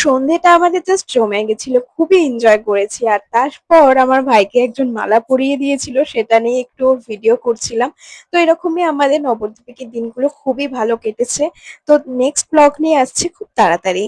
সন্ধেটা আমাদের জাস্ট জমে গেছিল। খুবই এনজয় করেছি। আর তারপর আমার ভাইকে একজন মালা পরিয়ে দিয়েছিল, সেটা নিয়ে একটু ভিডিও করছিলাম। তো এরকমই আমাদের নবদ্বীপের দিনগুলো খুবই ভালো কেটেছে। তো নেক্সট ব্লগ নিয়ে আসছি খুব তাড়াতাড়ি।